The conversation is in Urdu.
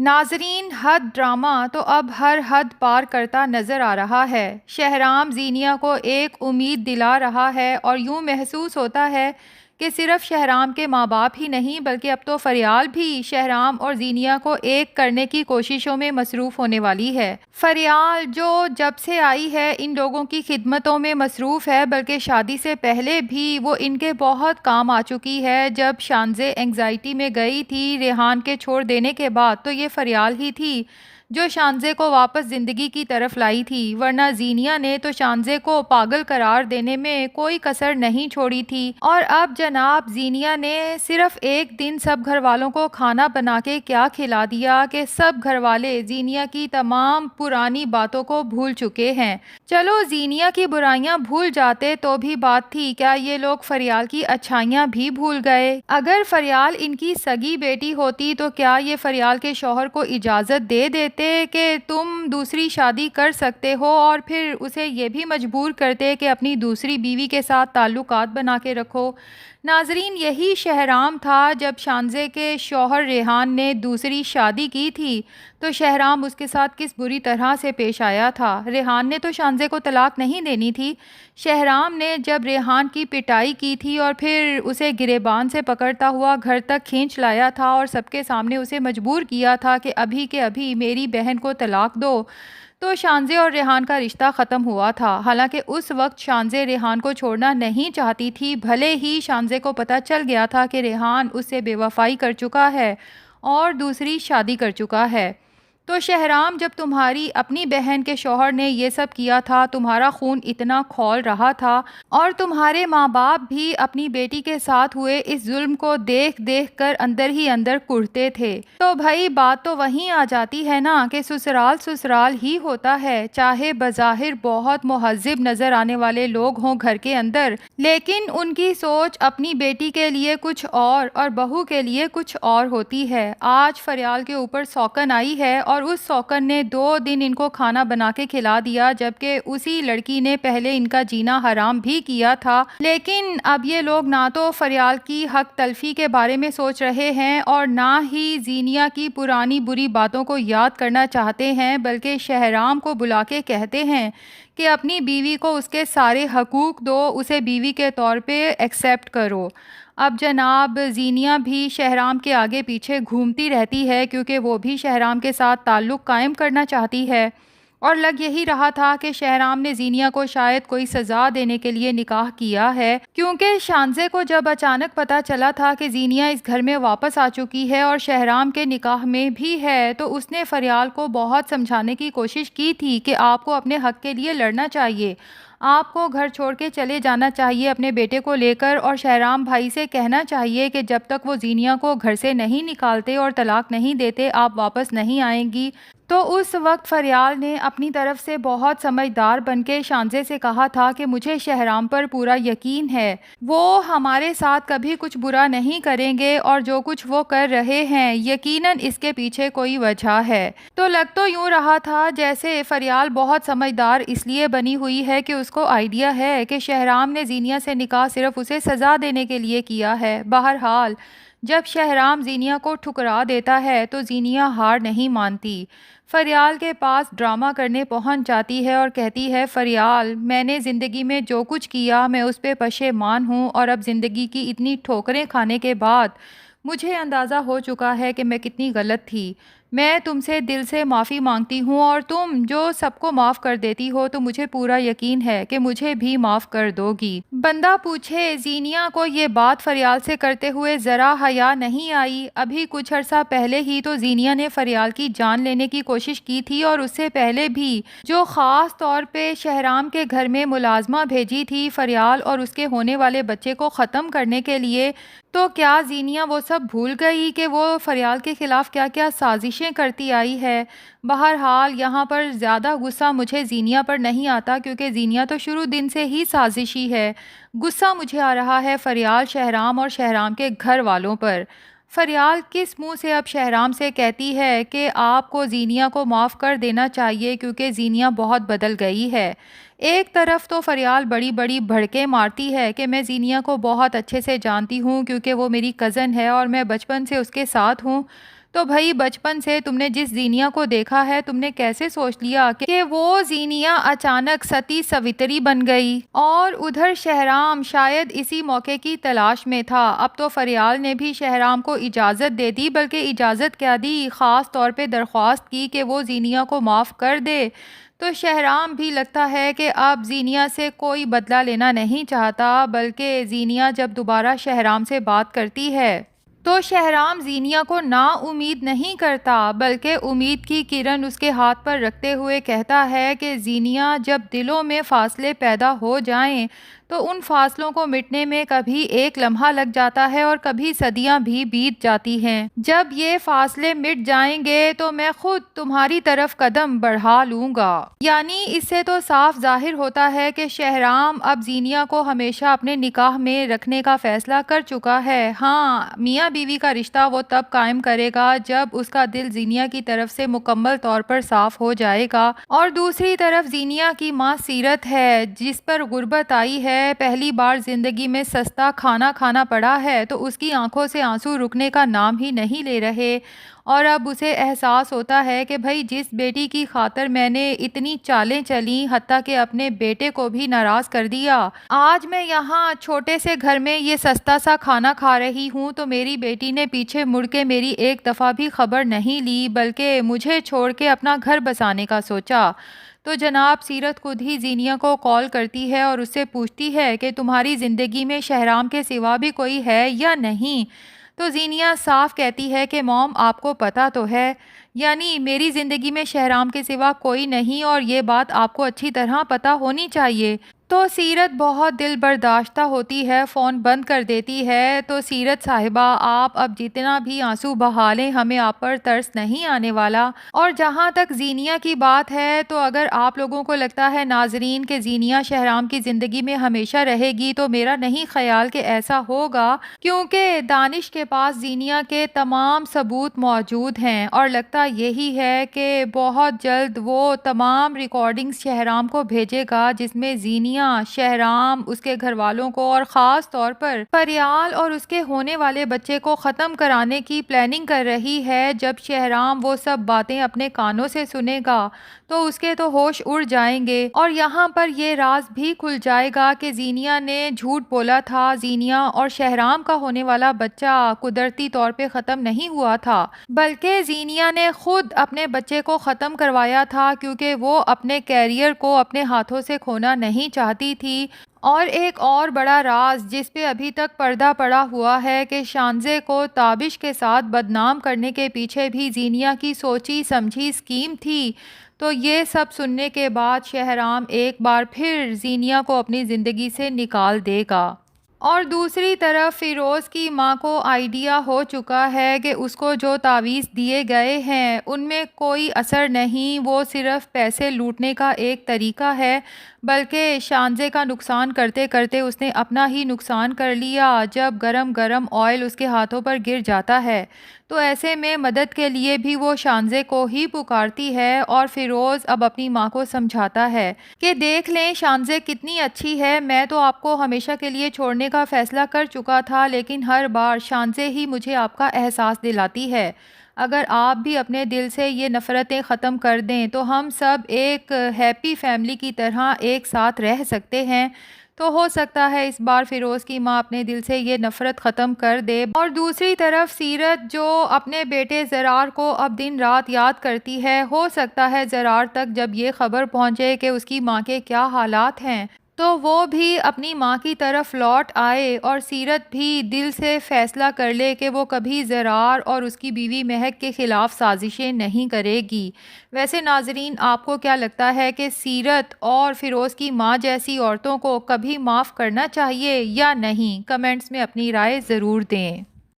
ناظرین، حد ڈرامہ تو اب ہر حد پار کرتا نظر آ رہا ہے۔ شہرام زینیا کو ایک امید دلا رہا ہے اور یوں محسوس ہوتا ہے کہ صرف شہرام کے ماں باپ ہی نہیں بلکہ اب تو فریال بھی شہرام اور زینیا کو ایک کرنے کی کوششوں میں مصروف ہونے والی ہے۔ فریال جو جب سے آئی ہے ان لوگوں کی خدمتوں میں مصروف ہے، بلکہ شادی سے پہلے بھی وہ ان کے بہت کام آ چکی ہے۔ جب شانزے اینگزائٹی میں گئی تھی ریحان کے چھوڑ دینے کے بعد تو یہ فریال ہی تھی جو شانزے کو واپس زندگی کی طرف لائی تھی، ورنہ زینیا نے تو شانزے کو پاگل قرار دینے میں کوئی کسر نہیں چھوڑی تھی۔ اور اب جناب زینیا نے صرف ایک دن سب گھر والوں کو کھانا بنا کے کیا کھلا دیا کہ سب گھر والے زینیا کی تمام پرانی باتوں کو بھول چکے ہیں۔ چلو زینیا کی برائیاں بھول جاتے تو بھی بات تھی، کیا یہ لوگ فریال کی اچھائیاں بھی بھول گئے؟ اگر فریال ان کی سگی بیٹی ہوتی تو کیا یہ فریال کے شوہر کو اجازت دے دیتے کہ تم دوسری شادی کر سکتے ہو، اور پھر اسے یہ بھی مجبور کرتے کہ اپنی دوسری بیوی کے ساتھ تعلقات بنا کے رکھو؟ ناظرین، یہی شہرام تھا جب شانزے کے شوہر ریحان نے دوسری شادی کی تھی تو شہرام اس کے ساتھ کس بری طرح سے پیش آیا تھا۔ ریحان نے تو شانزے کو طلاق نہیں دینی تھی، شہرام نے جب ریحان کی پٹائی کی تھی اور پھر اسے گریبان سے پکڑتا ہوا گھر تک کھینچ لایا تھا اور سب کے سامنے اسے مجبور کیا تھا کہ ابھی کے ابھی میری بہن کو طلاق دو، تو شانزے اور ریحان کا رشتہ ختم ہوا تھا۔ حالانکہ اس وقت شانزے ریحان کو چھوڑنا نہیں چاہتی تھی، بھلے ہی شانزے کو پتہ چل گیا تھا کہ ریحان اس سے بے وفائی کر چکا ہے اور دوسری شادی کر چکا ہے۔ تو شہرام، جب تمہاری اپنی بہن کے شوہر نے یہ سب کیا تھا تمہارا خون اتنا کھول رہا تھا اور تمہارے ماں باپ بھی اپنی بیٹی کے ساتھ ہوئے اس ظلم کو دیکھ دیکھ کر اندر ہی اندر کڑھتے تھے، تو بھائی بات تو وہیں آ جاتی ہے نا کہ سسرال سسرال ہی ہوتا ہے، چاہے بظاہر بہت مہذب نظر آنے والے لوگ ہوں گھر کے اندر، لیکن ان کی سوچ اپنی بیٹی کے لیے کچھ اور بہو کے لیے کچھ اور ہوتی ہے۔ آج فریال کے اوپر سوکن آئی ہے اور اس سوکن نے 2 دن ان کو کھانا بنا کے کھلا دیا، جبکہ اسی لڑکی نے پہلے ان کا جینا حرام بھی کیا تھا۔ لیکن اب یہ لوگ نہ تو فریال کی حق تلفی کے بارے میں سوچ رہے ہیں اور نہ ہی زینیا کی پرانی بری باتوں کو یاد کرنا چاہتے ہیں، بلکہ شہرام کو بلا کے کہتے ہیں کہ اپنی بیوی کو اس کے سارے حقوق دو، اسے بیوی کے طور پہ ایکسیپٹ کرو۔ اب جناب زینیا بھی شہرام کے آگے پیچھے گھومتی رہتی ہے کیونکہ وہ بھی شہرام کے ساتھ تعلق قائم کرنا چاہتی ہے، اور لگ یہی رہا تھا کہ شہرام نے زینیا کو شاید کوئی سزا دینے کے لیے نکاح کیا ہے، کیونکہ شانزے کو جب اچانک پتہ چلا تھا کہ زینیا اس گھر میں واپس آ چکی ہے اور شہرام کے نکاح میں بھی ہے، تو اس نے فریال کو بہت سمجھانے کی کوشش کی تھی کہ آپ کو اپنے حق کے لیے لڑنا چاہیے، آپ کو گھر چھوڑ کے چلے جانا چاہیے اپنے بیٹے کو لے کر، اور شہرام بھائی سے کہنا چاہیے کہ جب تک وہ زینیا کو گھر سے نہیں نکالتے اور طلاق نہیں دیتے آپ واپس نہیں آئیں گی۔ تو اس وقت فریال نے اپنی طرف سے بہت سمجھدار بن کے شانزے سے کہا تھا کہ مجھے شہرام پر پورا یقین ہے، وہ ہمارے ساتھ کبھی کچھ برا نہیں کریں گے، اور جو کچھ وہ کر رہے ہیں یقیناً اس کے پیچھے کوئی وجہ ہے۔ تو لگ تو یوں رہا تھا جیسے فریال بہت سمجھدار اس لیے بنی ہوئی ہے کہ اس کو آئیڈیا ہے کہ شہرام نے زینیا سے نکاح صرف اسے سزا دینے کے لیے کیا ہے۔ بہرحال جب شہرام زینیا کو ٹھکرا دیتا ہے تو زینیا ہار نہیں مانتی، فریال کے پاس ڈرامہ کرنے پہنچ جاتی ہے اور کہتی ہے، فریال، میں نے زندگی میں جو کچھ کیا میں اس پہ پشیمان ہوں، اور اب زندگی کی اتنی ٹھوکریں کھانے کے بعد مجھے اندازہ ہو چکا ہے کہ میں کتنی غلط تھی۔ میں تم سے دل سے معافی مانگتی ہوں، اور تم جو سب کو معاف کر دیتی ہو تو مجھے پورا یقین ہے کہ مجھے بھی معاف کر دو گی۔ بندہ پوچھے، زینیا کو یہ بات فریال سے کرتے ہوئے ذرا حیا نہیں آئی؟ ابھی کچھ عرصہ پہلے ہی تو زینیا نے فریال کی جان لینے کی کوشش کی تھی، اور اس سے پہلے بھی جو خاص طور پہ شہرام کے گھر میں ملازمہ بھیجی تھی فریال اور اس کے ہونے والے بچے کو ختم کرنے کے لیے، تو کیا زینیا وہ سب بھول گئی کہ وہ فریال کے خلاف کیا کیا سازشیں کرتی آئی ہے؟ بہرحال یہاں پر زیادہ غصہ مجھے زینیا پر نہیں آتا کیونکہ زینیا تو شروع دن سے ہی سازشی ہے، غصہ مجھے آ رہا ہے فریال، شہرام اور شہرام کے گھر والوں پر۔ فریال کس منہ سے اب شہرام سے کہتی ہے کہ آپ کو زینیا کو معاف کر دینا چاہیے کیونکہ زینیا بہت بدل گئی ہے؟ ایک طرف تو فریال بڑی بڑی بھڑکے مارتی ہے کہ میں زینیا کو بہت اچھے سے جانتی ہوں کیونکہ وہ میری کزن ہے اور میں بچپن سے اس کے ساتھ ہوں، تو بھائی بچپن سے تم نے جس زینیا کو دیکھا ہے تم نے کیسے سوچ لیا کہ وہ زینیا اچانک ستی سوتری بن گئی؟ اور ادھر شہرام شاید اسی موقع کی تلاش میں تھا۔ اب تو فریال نے بھی شہرام کو اجازت دے دی، بلکہ اجازت کیا دی، خاص طور پہ درخواست کی کہ وہ زینیا کو معاف کر دے۔ تو شہرام بھی لگتا ہے کہ اب زینیا سے کوئی بدلہ لینا نہیں چاہتا، بلکہ زینیا جب دوبارہ شہرام سے بات کرتی ہے تو شہرام زینیا کو نا امید نہیں کرتا، بلکہ امید کی کرن اس کے ہاتھ پر رکھتے ہوئے کہتا ہے کہ زینیا، جب دلوں میں فاصلے پیدا ہو جائیں تو ان فاصلوں کو مٹنے میں کبھی ایک لمحہ لگ جاتا ہے اور کبھی صدیاں بھی بیت جاتی ہیں۔ جب یہ فاصلے مٹ جائیں گے تو میں خود تمہاری طرف قدم بڑھا لوں گا۔ یعنی اس سے تو صاف ظاہر ہوتا ہے کہ شہرام اب زینیا کو ہمیشہ اپنے نکاح میں رکھنے کا فیصلہ کر چکا ہے۔ ہاں، میاں بیوی کا رشتہ وہ تب قائم کرے گا جب اس کا دل زینیا کی طرف سے مکمل طور پر صاف ہو جائے گا۔ اور دوسری طرف زینیا کی ماں سیرت ہے، جس پر غربت آئی ہے، پہلی بار زندگی میں سستا کھانا کھانا پڑا ہے، تو اس کی آنکھوں سے آنسو رکنے کا نام ہی نہیں لے رہے۔ اور اب اسے احساس ہوتا ہے کہ بھائی جس بیٹی کی خاطر میں نے اتنی چالیں چلیں، حتیٰ کہ اپنے بیٹے کو بھی ناراض کر دیا، آج میں یہاں چھوٹے سے گھر میں یہ سستا سا کھانا کھا رہی ہوں تو میری بیٹی نے پیچھے مڑ کے میری ایک دفعہ بھی خبر نہیں لی، بلکہ مجھے چھوڑ کے اپنا گھر بسانے کا سوچا۔ تو جناب سیرت خود ہی زینیا کو کال کرتی ہے اور اس سے پوچھتی ہے کہ تمہاری زندگی میں شہرام کے سوا بھی کوئی ہے یا نہیں؟ تو زینیا صاف کہتی ہے کہ موم، آپ کو پتہ تو ہے، یعنی میری زندگی میں شہرام کے سوا کوئی نہیں، اور یہ بات آپ کو اچھی طرح پتہ ہونی چاہیے۔ تو سیرت بہت دل برداشتہ ہوتی ہے، فون بند کر دیتی ہے۔ تو سیرت صاحبہ، آپ اب جتنا بھی آنسو بہا لیں، ہمیں آپ پر ترس نہیں آنے والا۔ اور جہاں تک زینیا کی بات ہے، تو اگر آپ لوگوں کو لگتا ہے ناظرین کہ زینیا شہرام کی زندگی میں ہمیشہ رہے گی، تو میرا نہیں خیال کہ ایسا ہوگا، کیونکہ دانش کے پاس زینیا کے تمام ثبوت موجود ہیں، اور لگتا یہی ہے کہ بہت جلد وہ تمام ریکارڈنگز شہرام کو بھیجے گا، جس میں زینیا شہرام، اس کے گھر والوں کو اور خاص طور پر فریال اور اس کے ہونے والے بچے کو ختم کرانے کی پلاننگ کر رہی ہے۔ جب شہرام وہ سب باتیں اپنے کانوں سے سنے گا تو اس کے تو ہوش اڑ جائیں گے، اور یہاں پر یہ راز بھی کھل جائے گا کہ زینیا نے جھوٹ بولا تھا۔ زینیا اور شہرام کا ہونے والا بچہ قدرتی طور پہ ختم نہیں ہوا تھا، بلکہ زینیا نے خود اپنے بچے کو ختم کروایا تھا، کیونکہ وہ اپنے کیریئر کو اپنے ہاتھوں سے کھونا نہیں چاہتی تھی۔ اور ایک اور بڑا راز جس پہ ابھی تک پردہ پڑا ہوا ہے کہ شانزے کو تابش کے ساتھ بدنام کرنے کے پیچھے بھی زینیا کی سوچی سمجھی اسکیم تھی۔ تو یہ سب سننے کے بعد شہرام ایک بار پھر زینیا کو اپنی زندگی سے نکال دے گا۔ اور دوسری طرف فیروز کی ماں کو آئیڈیا ہو چکا ہے کہ اس کو جو تعویذ دیے گئے ہیں ان میں کوئی اثر نہیں، وہ صرف پیسے لوٹنے کا ایک طریقہ ہے، بلکہ شانزے کا نقصان کرتے کرتے اس نے اپنا ہی نقصان کر لیا جب گرم گرم آئل اس کے ہاتھوں پر گر جاتا ہے۔ تو ایسے میں مدد کے لیے بھی وہ شانزے کو ہی پکارتی ہے، اور فیروز اب اپنی ماں کو سمجھاتا ہے کہ دیکھ لیں شانزے کتنی اچھی ہے، میں تو آپ کو ہمیشہ کے لیے چھوڑنے کا فیصلہ کر چکا تھا، لیکن ہر بار شانزے ہی مجھے آپ کا احساس دلاتی ہے۔ اگر آپ بھی اپنے دل سے یہ نفرتیں ختم کر دیں تو ہم سب ایک ہیپی فیملی کی طرح ایک ساتھ رہ سکتے ہیں۔ تو ہو سکتا ہے اس بار فیروز کی ماں اپنے دل سے یہ نفرت ختم کر دے۔ اور دوسری طرف سیرت جو اپنے بیٹے زرار کو اب دن رات یاد کرتی ہے، ہو سکتا ہے زرار تک جب یہ خبر پہنچے کہ اس کی ماں کے کیا حالات ہیں تو وہ بھی اپنی ماں کی طرف لوٹ آئے، اور سیرت بھی دل سے فیصلہ کر لے کہ وہ کبھی زرار اور اس کی بیوی مہک کے خلاف سازشیں نہیں کرے گی۔ ویسے ناظرین، آپ کو کیا لگتا ہے کہ سیرت اور فیروز کی ماں جیسی عورتوں کو کبھی معاف کرنا چاہیے یا نہیں؟ کمنٹس میں اپنی رائے ضرور دیں۔